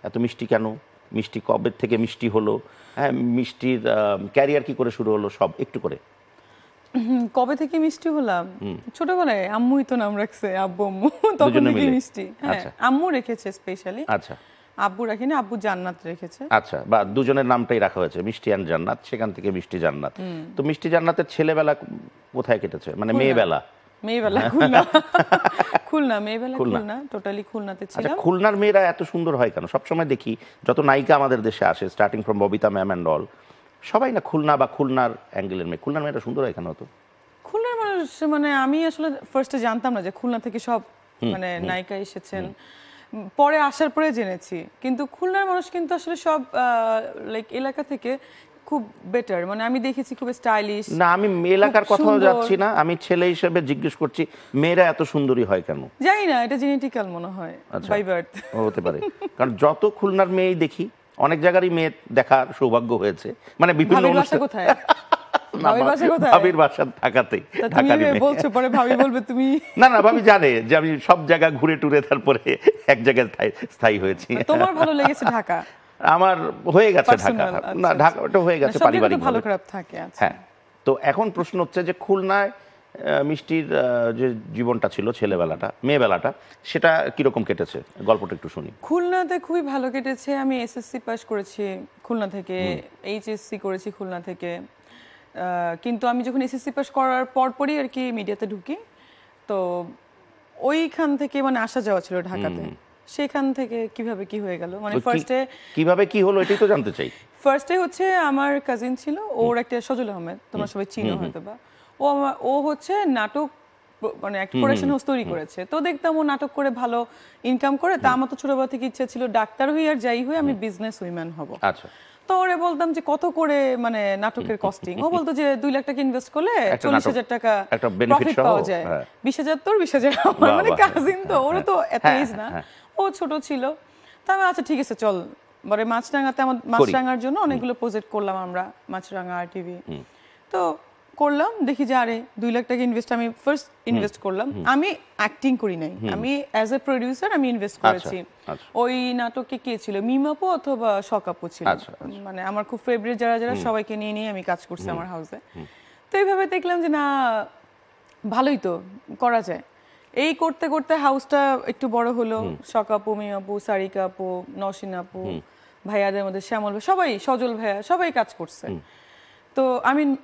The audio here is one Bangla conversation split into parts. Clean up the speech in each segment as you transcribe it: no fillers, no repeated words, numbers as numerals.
এত মিষ্টি কেন, মিষ্টি কবে থেকে মিষ্টি হলো, হ্যাঁ মিষ্টির ক্যারিয়ার কি করে শুরু হলো, সব একটু করে। কবে থেকে মিষ্টি হলাম? ছোটবেলায় আম্মুই তো নাম রাখছে, আব্বু আম্মু, তখন থেকে মিষ্টি। হ্যাঁ, আম্মু রেখেছে স্পেশালি। আচ্ছা, আব্বু রাখিনি, আব্বু জান্নাত রেখেছে। আচ্ছা, বা দুজনের নামটাই রাখা হয়েছে, মিষ্টি অ্যান্ড জান্নাত, সেখান থেকে মিষ্টি জান্নাত। তো মিষ্টি জান্নাতের ছেলেবেলা কোথায় কেটেছে, মানে মেয়েবেলা? মেয়েবেলা খুলনা। খুলনা, মেয়েবেলা খুলনা, টোটালি খুলনাতে ছিলাম। আচ্ছা, খুলনার মেয়েরা এত সুন্দর হয় কেন? সবসময় দেখি যত নায়িকা আমাদের দেশে আসে, starting from Babita ma'am and all, সবাই না খুলনা বা খুলনার অ্যাঙ্গেলের মেয়ে। খুলনার মেয়েরা সুন্দর হয় কেন? হতো খুলনার মানুষ, মানে আমি আসলে ফার্স্টে জানতাম না যে খুলনা থেকে সব মানে নায়িকা এসেছেন, পরে আসার পরে জেনেছি। কিন্তু খুলনার মানুষ কিন্তু আসলে সব লাইক এলাকা থেকে খুব বেটার, মানে আমি দেখেছি খুব স্টাইলিশ। না, আমি এলাকার কথাও যাচ্ছি না, আমি ছেলে হিসেবে জিজ্ঞেস করছি মেয়েরা এত সুন্দরী হয় কেন? জানি না, এটা জেনেটিক্যাল মনে হয়, বাই বার্থ হতে পারে। কারণ যত খুলনার মেয়েই দেখি, অনেক জায়গারই মেয়ে দেখার সৌভাগ্য হয়েছে, মানে বিভিন্ন অনুষ্ঠান। কোথায় ভাবির বাসা ঢাকাতেই। বলছো পরে ভাবি বলবে তুমি। না না, ভাবি জানে যে আমি সব জায়গা ঘুরে টুরে তারপরে এক জায়গায় স্থায়ী হয়েছি। তোমার ভালো লেগেছে ঢাকা? আমার হয়ে গেছে ঢাকা। না, ঢাকা ওটা হয়ে গেছে পারিবারিক, ভালো খারাপ থাকে। হ্যাঁ। তো এখন প্রশ্ন হচ্ছে যে খুলনায় মিষ্টির যে জীবনটা ছিল, ছেলেবেলাটা, মেয়েবেলাটা, সেটা কিরকম কেটেছে, গল্পটা একটু শুনি। খুলনাতে খুবই ভালো কেটেছে। আমি এসএসসি পাস করেছি খুলনা থেকে, এইচএসসি করেছি খুলনা থেকে। কিন্তু আমি যখন এসএসসি পাস করার পরপরই আর কি মিডিয়াতে ঢুকি, তো ওইখান থেকে মানে আসা যাওয়া ছিল ঢাকাতে। সেখান থেকে কিভাবে কি হয়ে গেল, মানে ফার্স্টে কিভাবে কি হলো এটাই তো জানতে চাই। ফার্স্টে হচ্ছে আমার কাজিন ছিল, ওর একটা সজল আহমেদ, তোমরা সবাই চিনো হয়তো বা, ও হচ্ছে নাটক মানে একটা প্রোডাকশন হাউস তৈরি করেছে। তো দেখতাম ও নাটক করে ভালো ইনকাম করে। তা আমার তো ছোটবেলা থেকে ইচ্ছা ছিল ডাক্তার হই আর যাই হই আমি বিজনেস উইম্যান হব। আচ্ছা। তো ওরে বলতাম যে কত করে মানে নাটকের কস্টিং, ও বলতো যে 2 লাখ টাকা ইনভেস্ট করলে 40,000 টাকা প্রফিট পাওয়া যায়। 20,000 তোর 20,000 আমার, মানে কাজিন তো, ওরও তো এত এজ না, ও ছোট ছিল। তা আমি আচ্ছা ঠিক আছে চল, পরে মাছরাঙাতে আমার মাছরাঙার জন্য অনেকগুলো প্রজেক্ট করলাম আমরা, মাছরাঙা আর টিভি। তো করলাম, দেখি যে আরে 2 লাখ টাকা ইনভেস্ট, আমি ফার্স্ট ইনভেস্ট করলাম। আমি অ্যাক্টিং করি নাই, আমি অ্যাজ এ প্রোডিউসার আমি ইনভেস্ট করেছি। ওই নাটকে কে ছিল, মিমাপু অথবা শকাপু ছিল, মানে আমার খুব ফেভারিট যারা যারা, সবাইকে নিয়ে নিয়ে আমি কাজ করছি আমার হাউসে। তো এইভাবে দেখলাম যে না ভালোই তো করা যায়। এই করতে করতে হাউসটা একটু বড় হলো, শকাপু, মিমাপু, সারিকা আপু, নওশিন আপু, ভাইয়াদের মধ্যে শ্যামল ভাই, সবাই, সজল ভাইয়া, সবাই কাজ করছে। তো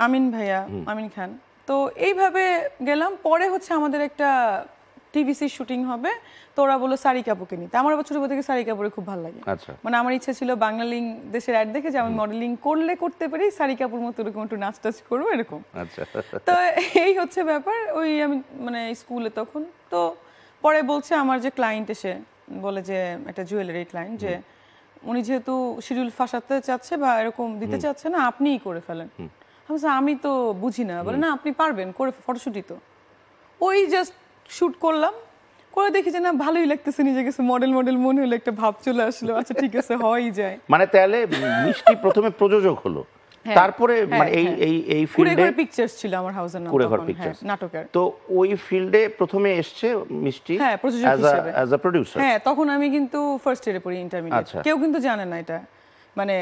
আমিন ভাইয়া, আমিন খান। তো এইভাবে গেলাম। পরে হচ্ছে আমাদের একটা টিভিসি শুটিং হবে, তো ওরা বললো সারি কাপুরকে নিতে। আমার আবার ছোটবেলা থেকে সারি কাপুরে খুব ভালো লাগে। মানে আমার ইচ্ছা ছিল বাংলালিং দেশের অ্যাড দেখে যে আমি মডেলিং করতে পারি, সারি কাপুর মতো এরকম একটু নাচ টাচ করবো এরকম। তো এই হচ্ছে ব্যাপার। ওই আমি মানে স্কুলে তখন, তো পরে বলছে আমার যে ক্লায়েন্ট এসে বলে যে একটা জুয়েলারি ক্লায়েন্ট, যে উনি যেহেতু শিডিউল ফাঁসাতে চাচ্ছে বা এরকম দিতে চাচ্ছে না, আপনিই করে ফেলেন। আমি তো বুঝি না, বলে না আপনি পারবেন করে, ফটোশুটই তো। ওই জাস্ট শুট করলাম, করে দেখি যে না ভালোই লাগতেছে, নিজে গেছে মডেল মডেল মনে হলো, একটা ভাব চলে আসলো, আচ্ছা ঠিক আছে হওয়াই যায়। মানে তাহলে মিষ্টি প্রথমে প্রযোজক হলো, তারপরে মানে এই ফিল্ডে পিকচার্স ছিল আমার হাউসের নাম নাটকের। তো ওই ফিল্ডে প্রথমে এসেছে মিষ্টি অ্যাজ আ প্রোডিউসার। হ্যাঁ, তখন আমি কিন্তু ফার্স্ট ইয়ারে পড়ি, ইন্টারমিডিয়েট। কেউ কিন্তু জানে না এটা, মানে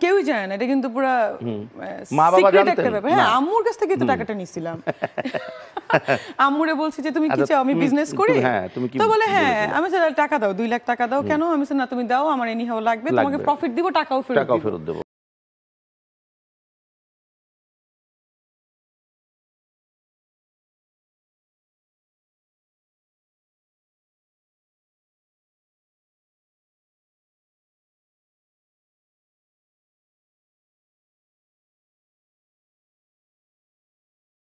কেউই জানে না এটা, কিন্তু পুরো মা বাবা জানতেন? হ্যাঁ, আম্মুর কাছ থেকে তো টাকাটা নিছিলাম। আম্মুরে বলছি যে তুমি কি চাও আমি বিজনেস করি? তো বলে হ্যাঁ। আমি টাকা দাও, 2 লাখ টাকা দাও। কেন? আমি না তুমি দাও, আমার এনি হাও লাগবে, তোমাকে প্রফিট দিব, টাকাও ফেরত দেব।